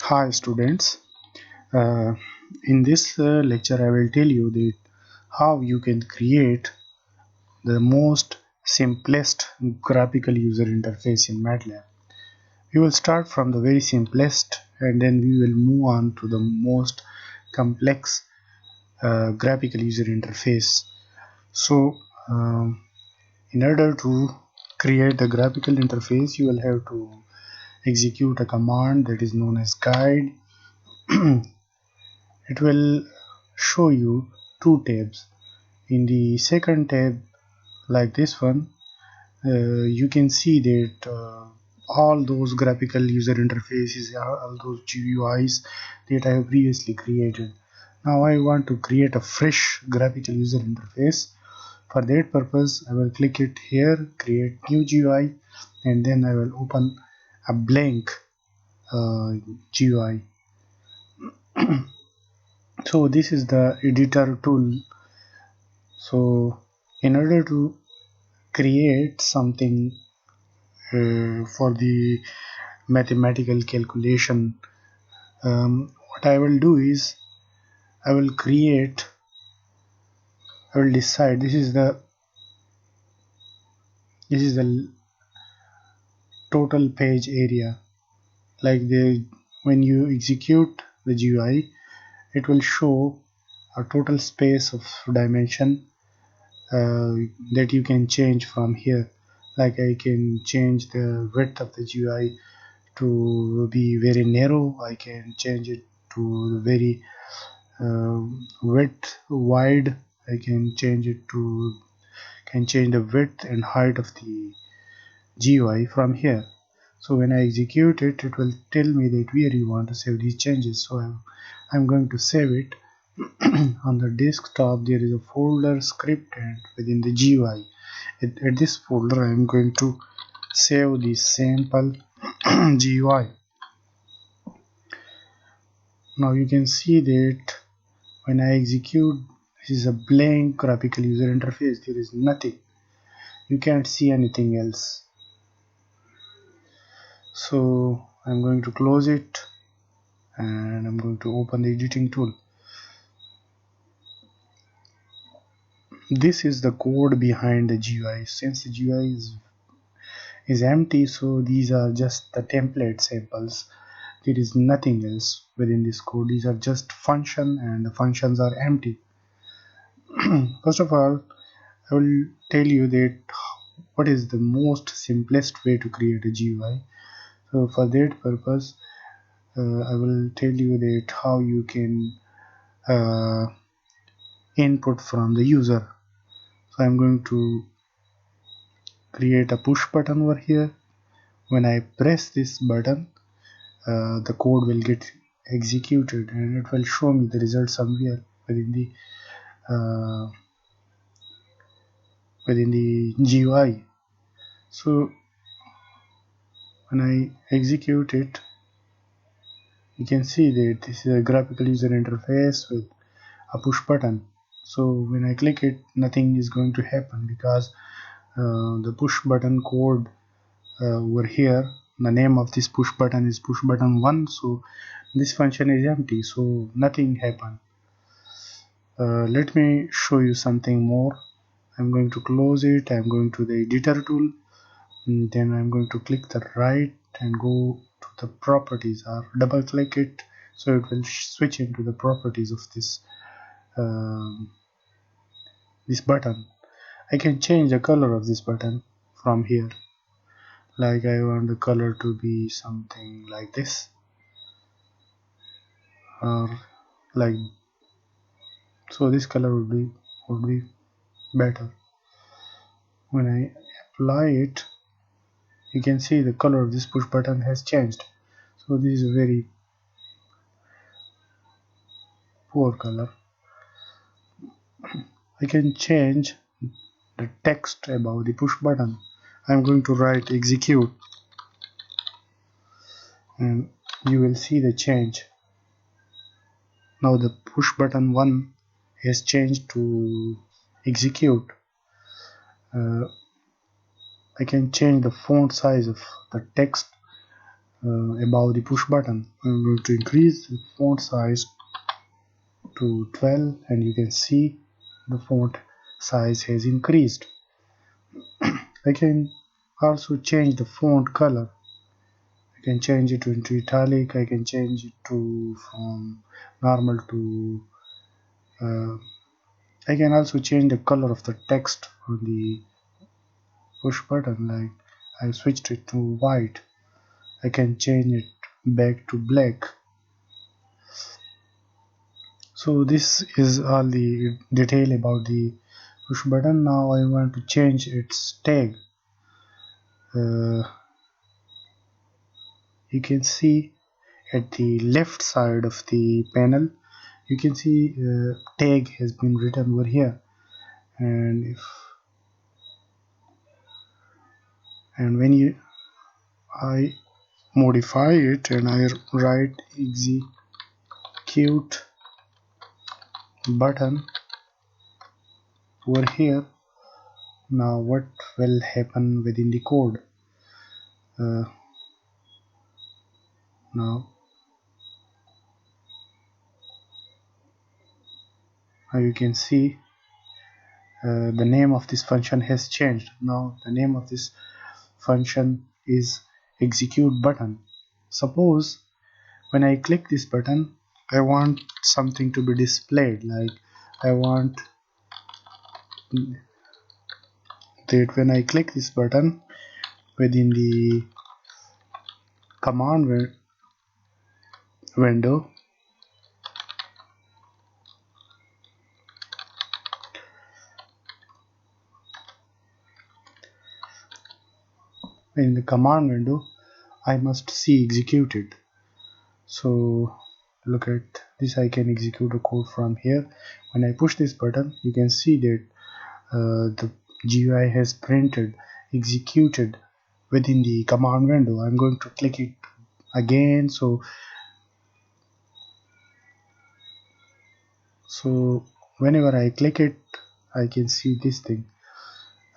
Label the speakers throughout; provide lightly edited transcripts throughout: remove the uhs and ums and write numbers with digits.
Speaker 1: Hi students, uh, in this lecture I will tell you that how you can create the most simplest graphical user interface in Matlab. We will start from the very simplest and then we will move on to the most complex graphical user interface. So in order to create a graphical interface you will have to execute a command that is known as guide. It will show you two tabs. In the second tab, like this one, you can see that all those graphical user interfaces, all those GUIs that I have previously created. Now I want to create a fresh graphical user interface. For that purpose, I will click it here, create new GUI, and then I will open a blank GUI. So this is the editor tool. So in order to create something for the mathematical calculation, what I will do is I will decide this is the total page area. Like when you execute the GUI, it will show a total space of dimension that you can change from here. Like I can change the width of the GUI to be very narrow. I can change it to very wide. I can change the width and height of the GUI from here. So when I execute it, it will tell me that where you want to save these changes. So I'm going to save it. On the desktop there is a folder script, and within the GUI at this folder I am going to save the sample GUI. Now you can see that when I execute, this is a blank graphical user interface. There is nothing. You can't see anything else. So I'm going to close it and I'm going to open the editing tool. This is the code behind the GUI. Since the GUI is empty, so these are just the template samples. There is nothing else within this code. These are just function, and the functions are empty. First of all, I will tell you that what is the most simplest way to create a GUI. So for that purpose, I will tell you that how you can input from the user. So I'm going to create a push button over here. When I press this button, the code will get executed and it will show me the result somewhere within the GUI. So when I execute it, you can see that this is a graphical user interface with a push button. So when I click it, nothing is going to happen because the push button code over here, the name of this push button is push button 1, so this function is empty, so nothing happened. Let me show you something more. I'm going to close it. I'm going to the editor tool, and then I'm going to click the right and go to the properties, or double click it, so it will switch into the properties of this button. I can change the color of this button from here. Like I want the color to be something like this, or like so. This color would be better. When I apply it, you can see the color of this push button has changed. So this is a very poor color. I can change the text above the push button. I'm going to write execute, and you will see the change. Now the push button 1 has changed to execute. I can change the font size of the text above the push button. I'm going to increase the font size to 12, and you can see the font size has increased. I can also change the font color. I can change it into italic. I can change it to from normal to I can also change the color of the text on the push button. Like I switched it to white. I can change it back to black. So this is all the detail about the push button. Now I want to change its tag. You can see at the left side of the panel, you can see tag has been written over here, and when I modify it and I write execute button over here, now what will happen within the code? Now you can see the name of this function has changed. Now the name of this function is execute button. Suppose when I click this button, I want something to be displayed. Like I want that when I click this button within the command window, I must see executed. So look at this, I can execute a code from here. When I push this button, you can see that the GUI has printed executed within the command window. I'm going to click it again. So whenever I click it, I can see this thing.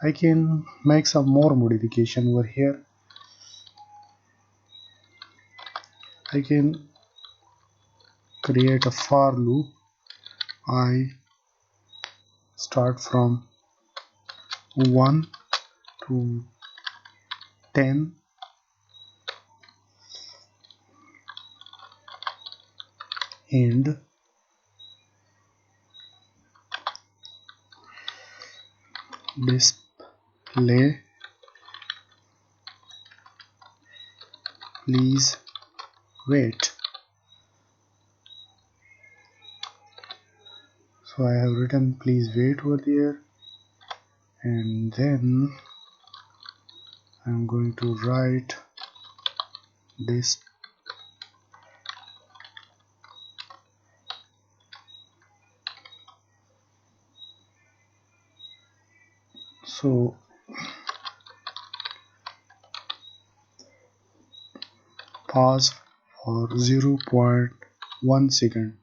Speaker 1: I can make some more modification over here. I can create a for loop. I start from 1 to 10, and display please wait. So I have written please wait over there, and then I'm going to write this so pause for 0.1 second.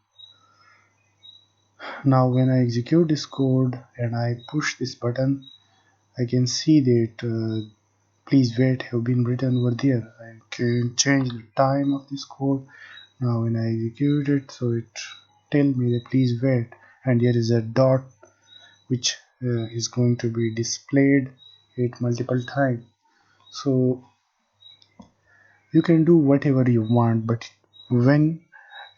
Speaker 1: Now when I execute this code and I push this button, I can see that please wait have been written over there. I can change the time of this code. Now when I execute it, so it tells me that please wait, and there is a dot which is going to be displayed it multiple times. So you can do whatever you want, but when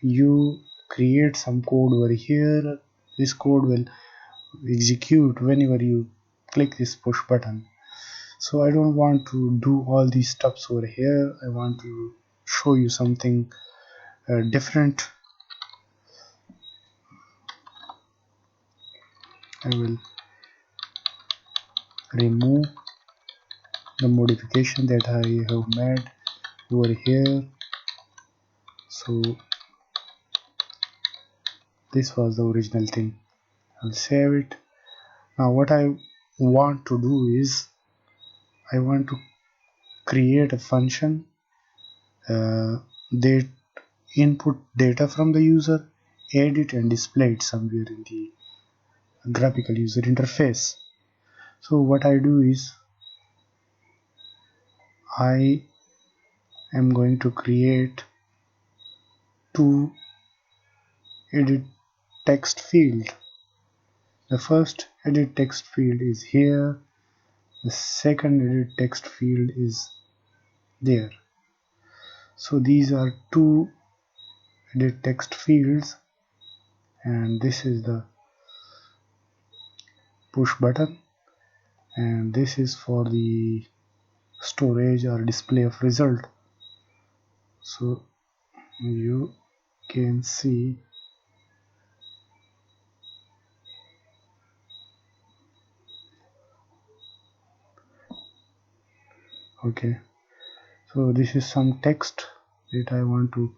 Speaker 1: you create some code over here, this code will execute whenever you click this push button. So I don't want to do all these steps over here. I want to show you something different. I will remove the modification that I have made over here. So this was the original thing. I'll save it. Now what I want to do is I want to create a function that input data from the user, edit and display it somewhere in the graphical user interface. So what I do is I I'm going to create two edit text field. The first edit text field is here, the second edit text field is there. So these are two edit text fields, and this is the push button, and this is for the storage or display of result. So you can see, okay, so this is some text that I want to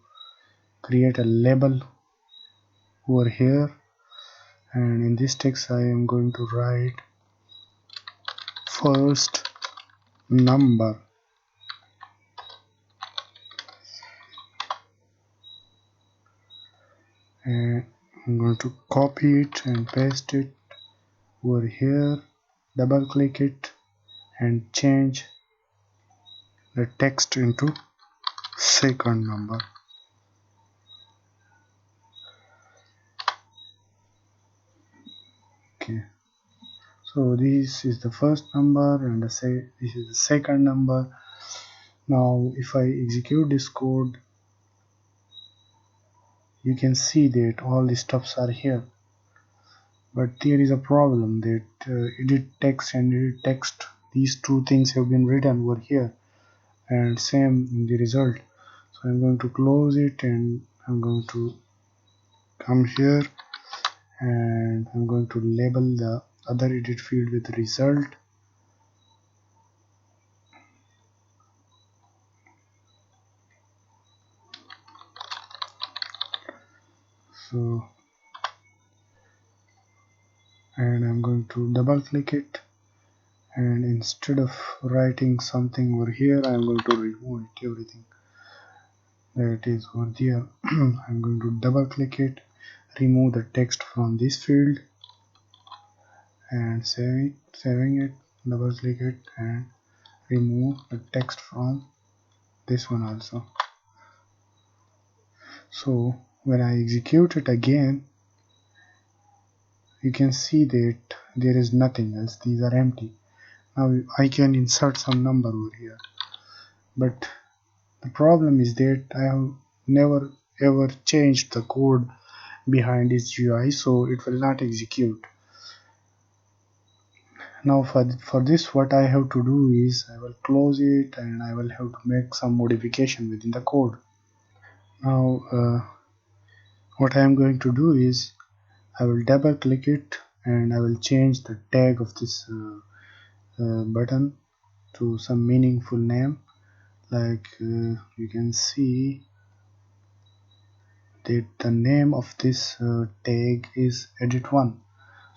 Speaker 1: create a label over here, and in this text I am going to write first number, and I'm going to copy it and paste it over here, double click it and change the text into second number. Okay, so this is the first number and this is the second number. Now if I execute this code, you can see that all the stuffs are here, but there is a problem that edit text and edit text, these two things have been written over here and same in the result. So I'm going to close it and I'm going to come here and I'm going to label the other edit field with result. So, and I'm going to double click it, and instead of writing something over here, I'm going to remove it, everything that is over there. I'm going to double click it, remove the text from this field and saving it, double click it and remove the text from this one also. So when I execute it again, you can see that there is nothing else, these are empty. Now I can insert some number over here, but the problem is that I have never ever changed the code behind this GUI, so it will not execute. Now for this, what I have to do is I will close it and I will have to make some modification within the code. Now what I am going to do is I will double click it and I will change the tag of this button to some meaningful name, like you can see that the name of this tag is edit1.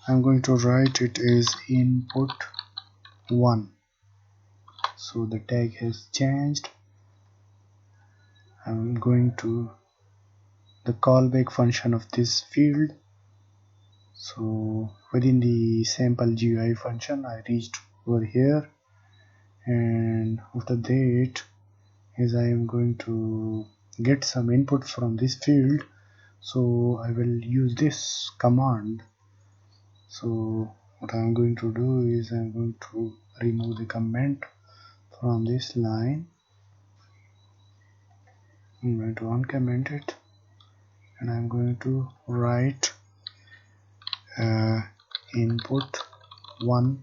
Speaker 1: I'm going to write it as input1. So the tag has changed. I'm going to the callback function of this field. So within the sample GUI function, I reached over here, and after that, as I am going to get some input from this field, so I will use this command. So what I am going to do is I am going to remove the comment from this line. I'm going to uncomment it and I'm going to write input1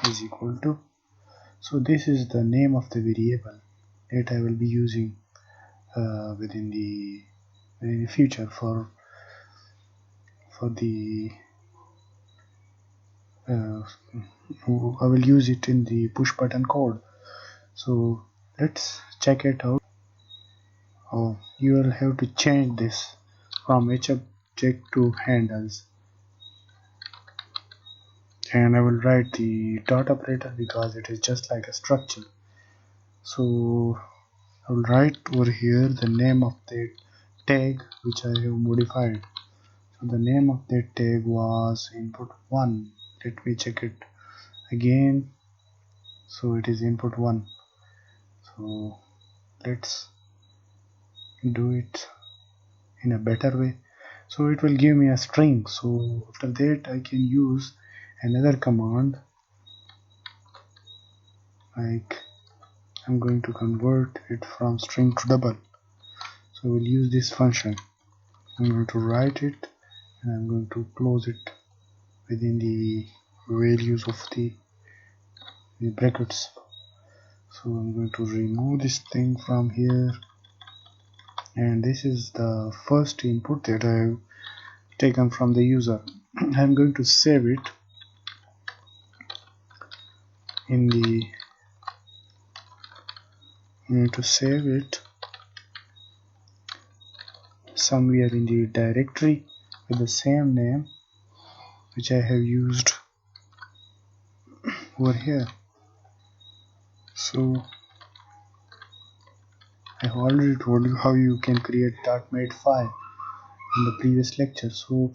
Speaker 1: is equal to, so this is the name of the variable that I will be using within the future for the I will use it in the push button code. So let's check it out. Oh, you will have to change this from object to handles, and I will write the dot operator because it is just like a structure. So I will write over here the name of the tag which I have modified. So the name of that tag was input1. Let me check it again. So it is input1. So let's do it in a better way. So it will give me a string. So after that I can use another command, like I'm going to convert it from string to double. So we'll use this function. I'm going to write it and I'm going to close it within the values of the brackets. So I'm going to remove this thing from here, and this is the first input that I've taken from the user. I'm going to save it in the somewhere in the directory with the same name which I have used over here. So I have already told you how you can create .mate file in the previous lecture. So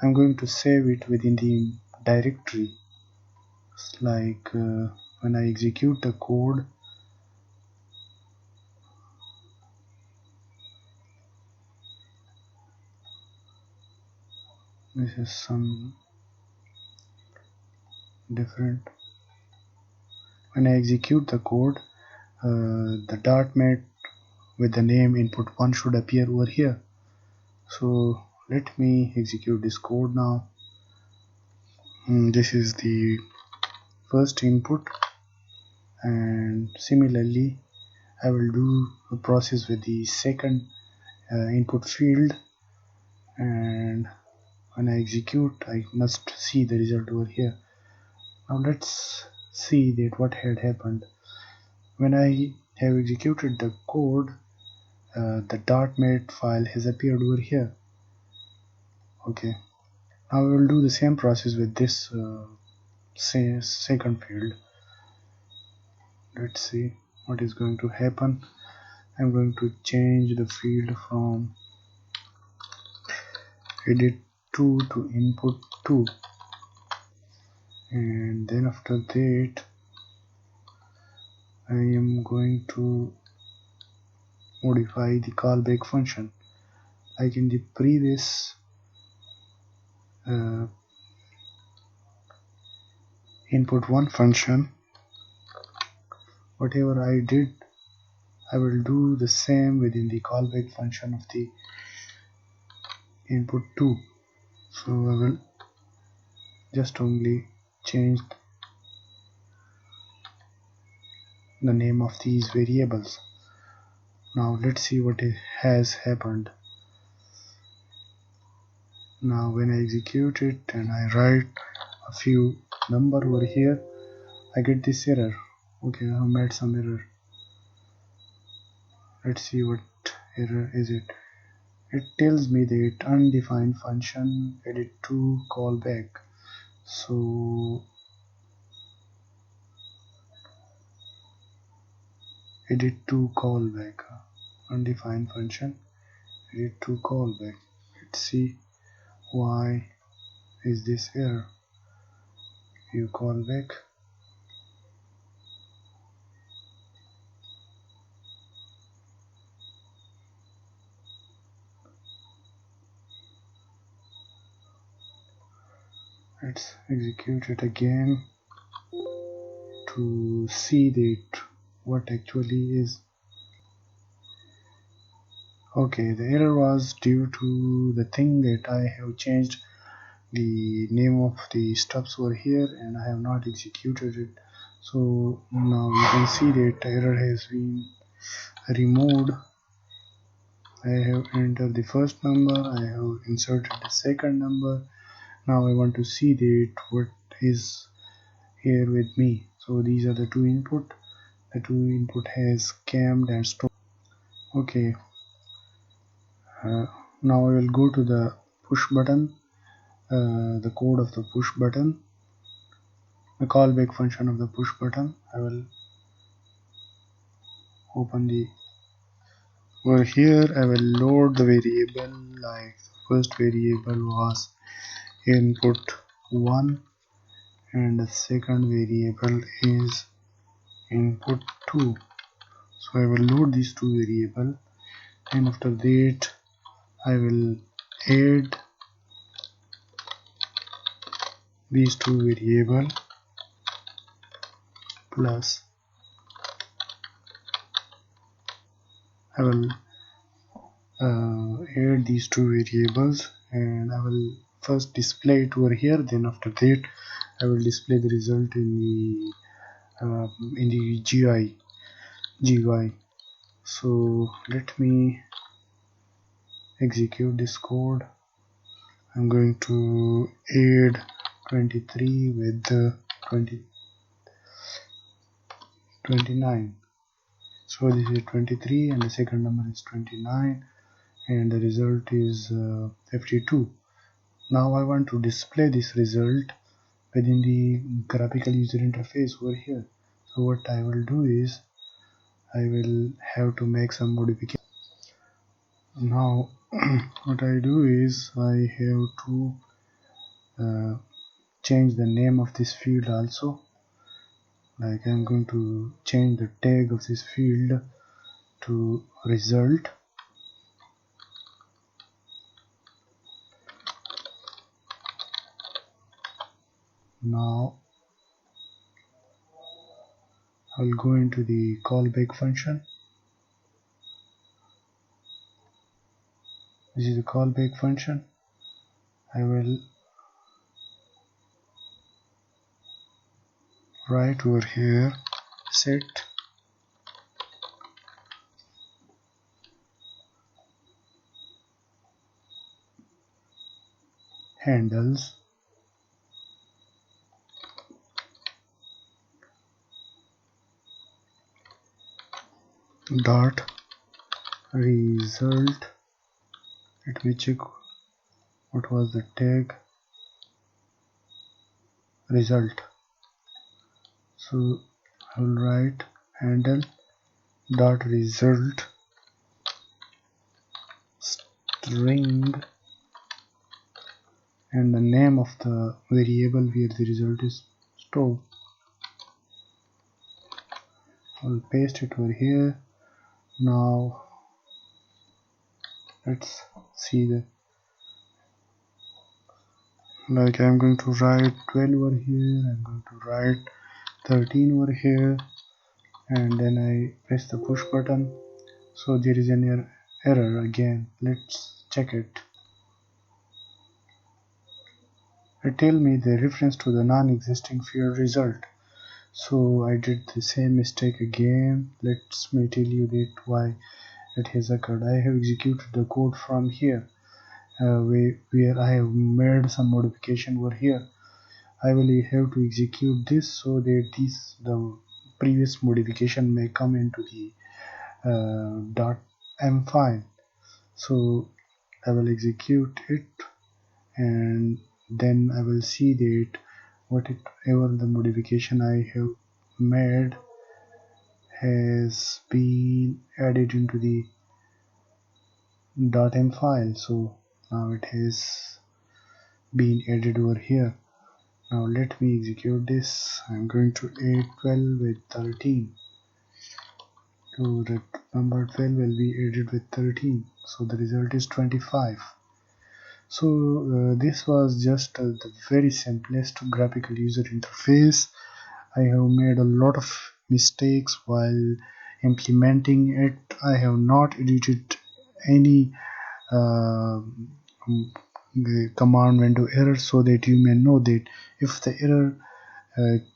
Speaker 1: I'm going to save it within the directory. It's like when I execute the code, this is some different. When I execute the code, the .mate with the name input1 should appear over here. So let me execute this code now. This is the first input, and similarly I will do a process with the second input field, and when I execute I must see the result over here. Now let's see that what had happened. When I have executed the code, the .mate file has appeared over here. Okay, now we will do the same process with this second field. Let's see what is going to happen. I'm going to change the field from edit2 to input2, and then after that I am going to modify the callback function. Like in the previous input1 function, whatever I did, I will do the same within the callback function of the input2. So I will just only change the name of these variables. Now let's see what has happened. Now when I execute it and I write a few number over here, I get this error. Okay, I have made some error. Let's see what error is it. It tells me that undefined function edit2 callback. So edit2 callback, undefined function edit2 callback. Let's see why is this error. You callback. Let's execute it again to see that what actually is. Okay, the error was due to the thing that I have changed the name of the stubs over here and I have not executed it. So now you can see that the error has been removed. I have entered the first number, I have inserted the second number. Now I want to see that what is here with me. So these are the two input. The two input has cammed and stored. Okay, now I will go to the push button, the code of the push button, the callback function of the push button. I will open the over here. I will load the variable, like the first variable was input 1 and the second variable is input 2. So I will load these two variables, and after that I will add these two variables plus I will add these two variables, and I will first display it over here. Then after that I will display the result in the GUI. So let me execute this code. I'm going to add 23 with 29. So this is 23 and the second number is 29, and the result is 52. Now I want to display this result within the graphical user interface over here. So what I will do is I will have to make some modification. Now what I do is I have to change the name of this field also. Like I'm going to change the tag of this field to result. Now I'll go into the callback function. This is the callback function. I will write over here set handles dot result. Let me check what was the tag. Result. So I will write handle dot result string and the name of the variable where the result is stored. I'll paste it over here. Now let's see the, like I'm going to write 12 over here, I'm going to write 13 over here, and then I press the push button. So there is an error again. Let's check it. It tells me the reference to the non-existing field result. So I did the same mistake again. Let me tell you that why it has occurred. I have executed the code from here where I have made some modification over here. I will have to execute this so that the previous modification may come into the .m file. So I will execute it, and then I will see that whatever the modification I have made has been added into the .m file. So now it has been added over here. Now let me execute this. I'm going to add 12 with 13. So the number 12 will be added with 13. So the result is 25. So this was just the very simplest graphical user interface. I have made a lot of mistakes while implementing it. I have not edited any command window error, so that you may know that if the error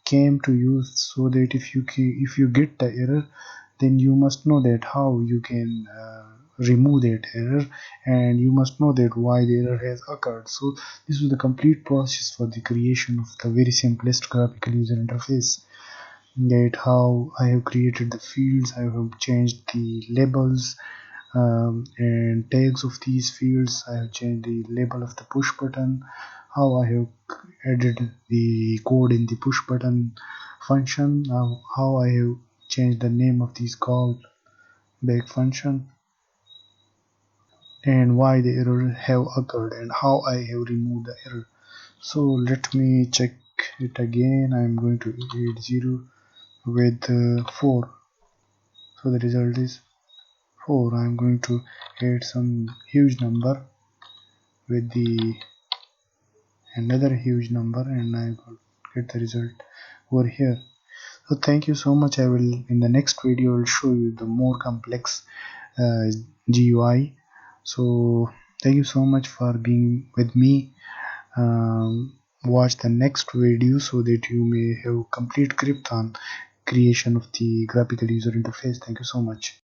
Speaker 1: came to you, so that if you get the error, then you must know that how you can remove that error, and you must know that why the error has occurred. So this was the complete process for the creation of the very simplest graphical user interface. That how I have created the fields, I have changed the labels and tags of these fields, I have changed the label of the push button, how I have added the code in the push button function, how I have changed the name of these callback function, and why the error have occurred, and how I have removed the error. So let me check it again. I'm going to add 0 with 4. So the result is 4. I'm going to add some huge number with the another huge number, and I will get the result over here. So thank you so much. I will in the next video will show you the more complex GUI. So thank you so much for being with me. Watch the next video so that you may have complete grip on creation of the graphical user interface. Thank you so much.